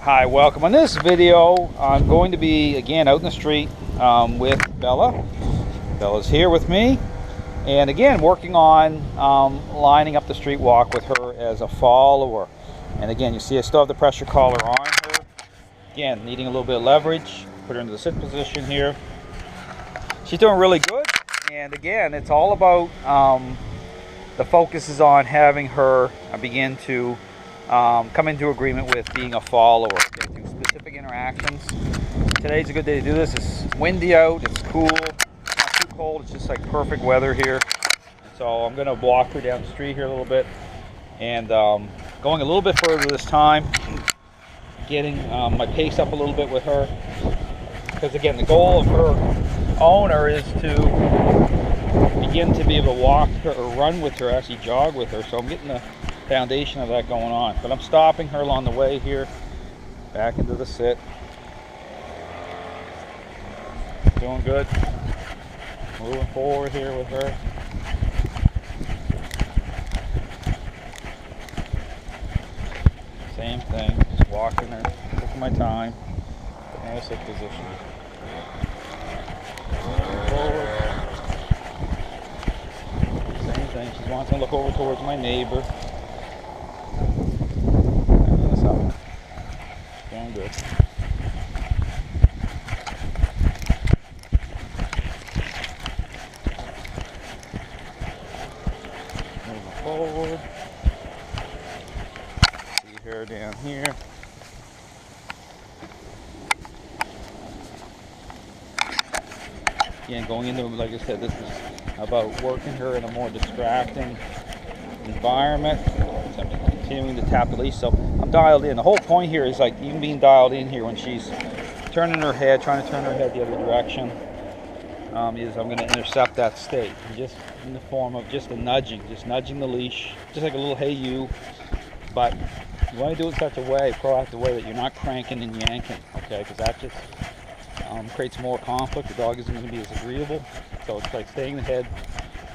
Hi, welcome. On this video, I'm going to be again out in the street with Bella. Bella's here with me, and again working on lining up the street walk with her as a follower. And again, you see I still have the pressure collar on her. Again, needing a little bit of leverage. Put her into the sit position here. She's doing really good, and again, it's all about the focus is on having her begin to come into agreement with being a follower, okay, through specific interactions. Today's a good day to do this. It's windy out, it's cool, not too cold, it's just like perfect weather here. So I'm going to walk her down the street here a little bit, and going a little bit further this time, getting my pace up a little bit with her, because again, the goal of her owner is to begin to be able to walk her or run with her, actually jog with her. So I'm getting the foundation of that going on, but I'm stopping her along the way here, back into the sit. Doing good. Moving forward here with her. Same thing, just walking her, taking my time, putting her in a sit position. Forward. Same thing, she wants to look over towards my neighbor. Going good. Moving forward. See her down here. Again, going into, like I said, this is about working her in a more distracting environment. So I'm continuing to tap the leash, so I'm dialed in. The whole point here is like even being dialed in here when she's turning her head, trying to turn her head the other direction, is I'm going to intercept that state, and just in the form of just a nudging, just nudging the leash, just like a little hey you, but you want to do it in such a way, proactive way, that you're not cranking and yanking, okay, because that just creates more conflict. The dog isn't going to be as agreeable, so it's like staying the head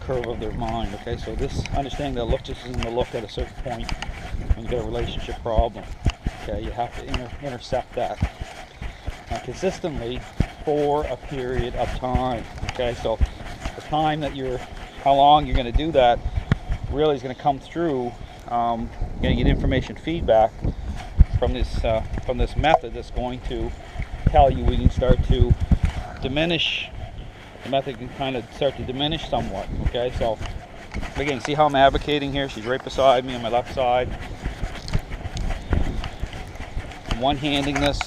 curve of their mind, okay? So this understanding that look just isn't the look at a certain point when you get a relationship problem, okay? You have to intercept that consistently for a period of time, okay? So the time that how long you're going to do that really is going to come through. You're going to get information feedback from this method that's going to tell you we can start to diminish. The method can kind of start to diminish somewhat, okay? So again, see how I'm advocating here? She's right beside me on my left side. I'm one-handing this,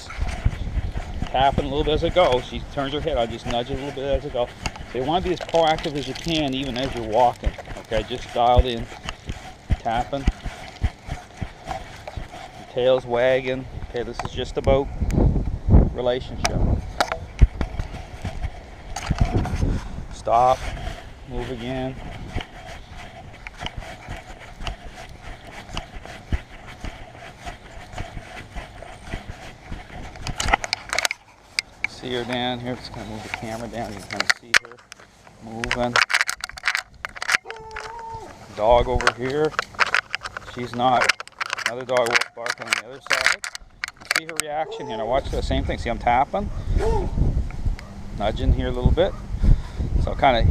tapping a little bit as I go. She turns her head, I just nudge it a little bit as I go. So you want to be as proactive as you can even as you're walking, okay? Just dialed in, tapping. The tail's wagging. Okay, this is just about relationship. Stop, move again. See her down here. Just gonna move the camera down. You can kind of see her moving. Dog over here. She's not. Another dog barking on the other side. You see her reaction here. Now watch the same thing. See, I'm tapping, nudging here a little bit. So I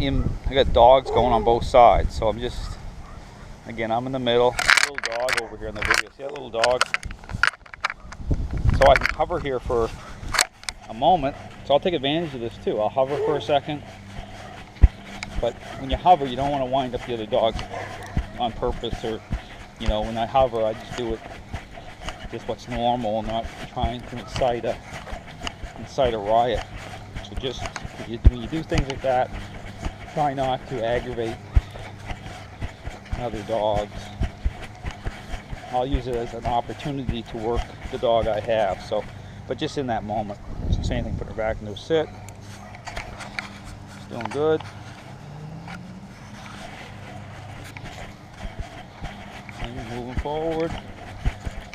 got dogs going on both sides. So I'm just, again, I'm in the middle. Little dog over here in the video. See that little dog? So I can hover here for a moment. So I'll take advantage of this too. I'll hover for a second. But when you hover, you don't want to wind up the other dog on purpose, or, you know, when I hover, I just do it just what's normal, not trying to incite a riot. So just when you do things like that, try not to aggravate other dogs. I'll use it as an opportunity to work the dog I have. So, but just in that moment. So same thing, put her back into a sit. She's doing good. And moving forward.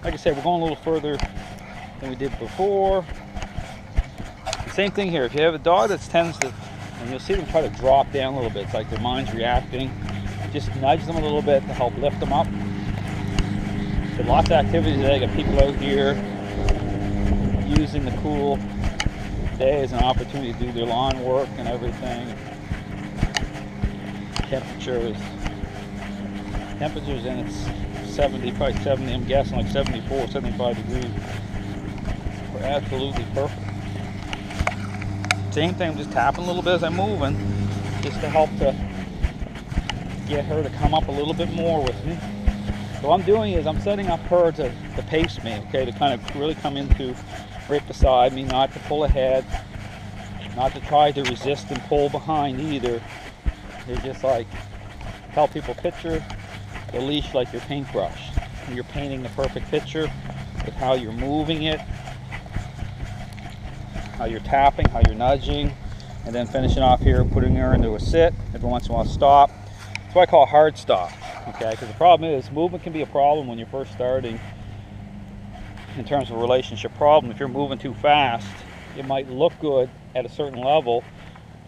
Like I said, we're going a little further than we did before. Same thing here. If you have a dog that tends to, and you'll see them try to drop down a little bit, it's like their mind's reacting, just nudge them a little bit to help lift them up. Lots of activities today. Got people out here using the cool day as an opportunity to do their lawn work and everything. Temperatures in it's 70, probably 70, I'm guessing like 74, 75 degrees. We're absolutely perfect. Same thing, I'm just tapping a little bit as I'm moving, just to help to get her to come up a little bit more with me. So what I'm doing is I'm setting up her to pace me, okay, to kind of really come into right beside me, not to pull ahead, not to try to resist and pull behind either. It's just like, help people picture the leash like your paintbrush. And you're painting the perfect picture with how you're moving it, how you're tapping, how you're nudging, and then finishing off here, putting her into a sit. Every once in a while, stop. That's what I call a hard stop, okay? Because the problem is, movement can be a problem when you're first starting in terms of a relationship problem. If you're moving too fast, it might look good at a certain level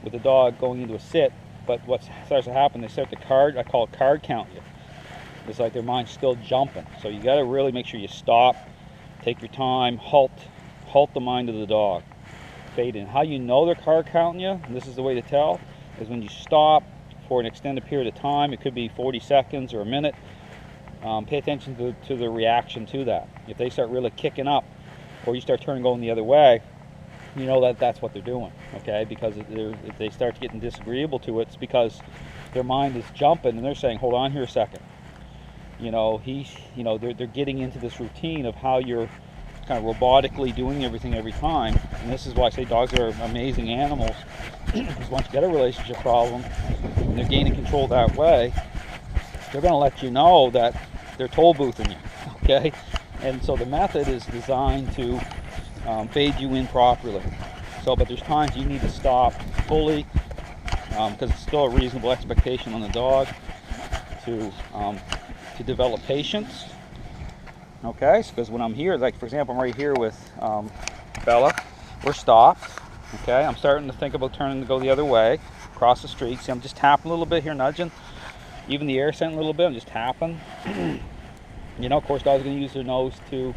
with the dog going into a sit, but what starts to happen, they start to I call it card count you. It's like their mind's still jumping. So you got to really make sure you stop, take your time, halt the mind of the dog. Fade in. How you know they're card counting you, and this is the way to tell, is when you stop for an extended period of time. It could be 40 seconds or a minute. Pay attention to the reaction to that. If they start really kicking up, or you start turning going the other way, you know that that's what they're doing, okay? Because if they start getting disagreeable to it, it's because their mind is jumping and they're saying, hold on here a second. You know, they're getting into this routine of how you're kind of robotically doing everything every time. And this is why I say dogs are amazing animals. Because once you get a relationship problem and they're gaining control that way, they're going to let you know that they're toll boothing you, okay? And so the method is designed to fade you in properly. So, but there's times you need to stop fully, because it's still a reasonable expectation on the dog to develop patience. Okay, because when I'm here, like for example, I'm right here with Bella, we're stopped. Okay, I'm starting to think about turning to go the other way, across the street. See, I'm just tapping a little bit here, nudging. Even the air scent a little bit, I'm just tapping. You know, of course, dogs are going to use their nose to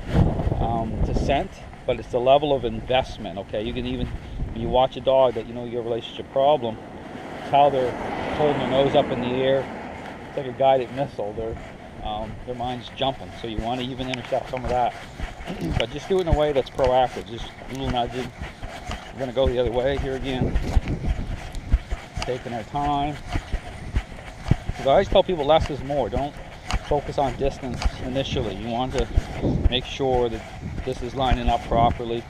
scent, but it's the level of investment. Okay, you can even, when you watch a dog that you know you have a relationship problem, it's how they're holding their nose up in the air. It's like a guided missile. Their mind's jumping, so you want to even intercept some of that. But just do it in a way that's proactive, just a little nudging. We're going to go the other way here again, taking our time. Because I always tell people less is more. Don't focus on distance initially. You want to make sure that this is lining up properly.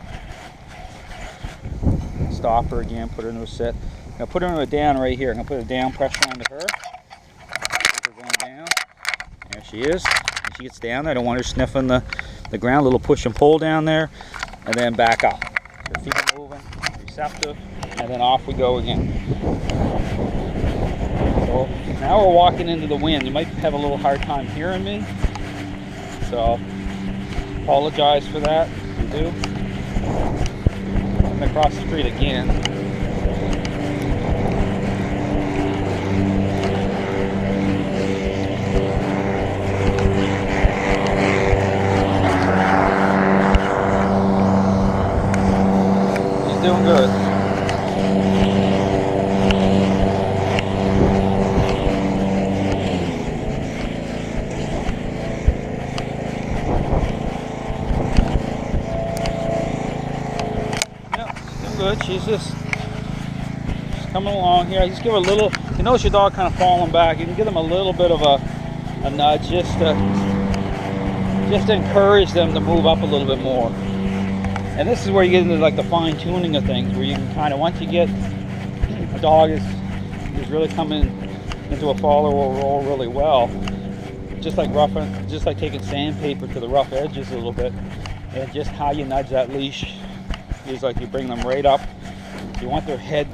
Stop her again, put her into a sit. I'm going to put her into a down right here. I'm going to put a down pressure onto her. Keep her going down. There she is. When she gets down there, I don't want her sniffing the ground. A little push and pull down there, and then back up. Her feet are moving, receptive, and then off we go again. So now we're walking into the wind. You might have a little hard time hearing me, so apologize for that. You do. I'm across the street again. Doing good. Yep, doing good. She's just coming along here. I just give her a little, you notice your dog kind of falling back. You can give them a little bit of a nudge just to encourage them to move up a little bit more. And this is where you get into like the fine tuning of things, where you can kind of, once you get a dog is really coming into a follower role really well, just like taking sandpaper to the rough edges a little bit, and just how you nudge that leash is like you bring them right up. You want their head,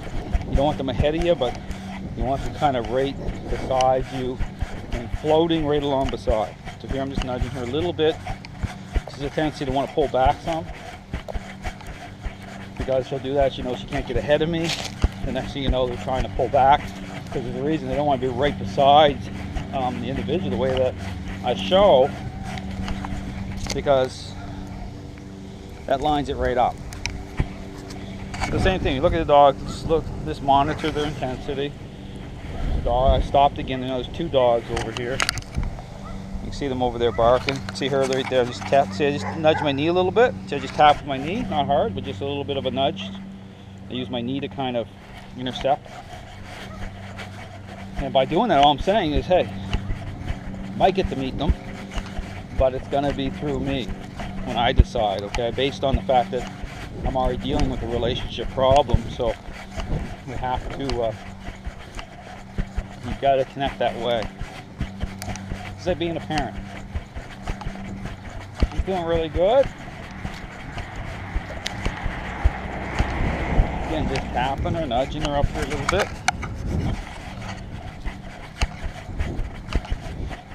you don't want them ahead of you, but you want them kind of right beside you and floating right along beside. So here I'm just nudging her a little bit. She's a tendency to want to pull back some. Because she'll do that, she knows she can't get ahead of me. The next thing you know, they're trying to pull back, because there's a reason they don't want to be right beside the individual the way that I show, because that lines it right up. The same thing, you look at the dog, look, this monitor their intensity. Dog, I stopped again, there's 2 dogs over here. You can see them over there barking. See her right there, just tap, see I just nudge my knee a little bit. See I just tap with my knee, not hard, but just a little bit of a nudge. I use my knee to kind of intercept. And by doing that, all I'm saying is, hey, I might get to meet them, but it's gonna be through me when I decide, okay? Based on the fact that I'm already dealing with a relationship problem, so we have to, you gotta connect that way. It's like being a parent. She's doing really good. Again, just tapping her, nudging her up here a little bit.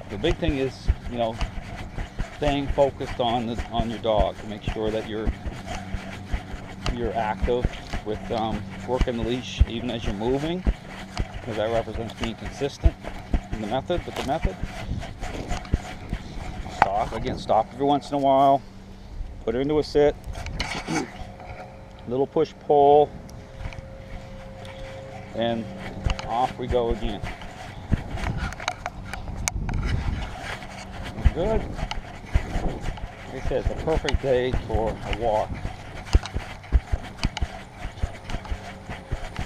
The big thing is, you know, staying focused on your dog to make sure that you're active with working the leash even as you're moving, because that represents being consistent in the method. With the method, stop every once in a while, put her into a sit, little push pull, and off we go again. Good. Like I said, it's a perfect day for a walk.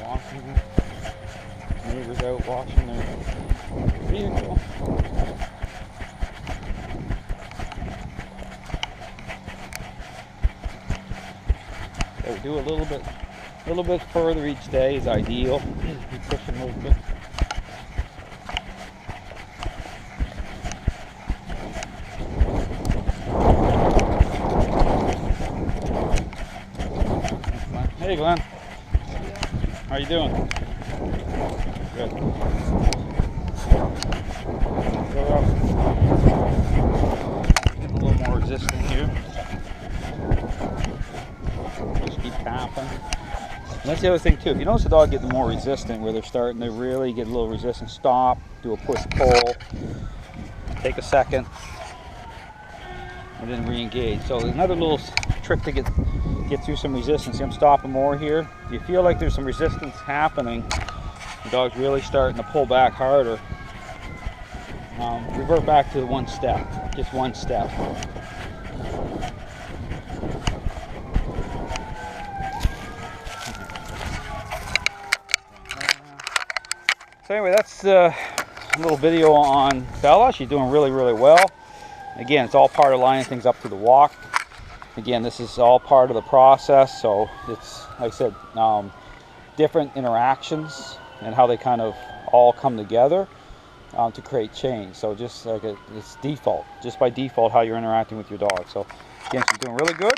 Walking, neighbors out watching their vehicle. So do a little bit further each day is ideal. Keep pushing a little bit. Hey Glenn, how you doing? Good. Go up. Get a little more resistant here. Just keep tapping. And that's the other thing too. If you notice the dog getting more resistant, where they're starting to really get a little resistant, stop, do a push pull, take a second, and then re-engage. So another little trick to get through some resistance. See, I'm stopping more here. If you feel like there's some resistance happening, the dog's really starting to pull back harder, revert back to one step, just one step. So anyway, that's a little video on Bella. She's doing really, really well. Again, it's all part of lining things up to the walk. Again, this is all part of the process, so it's, like I said, different interactions and how they kind of all come together to create change. So just like it's default, just by default, how you're interacting with your dog. So again, she's doing really good.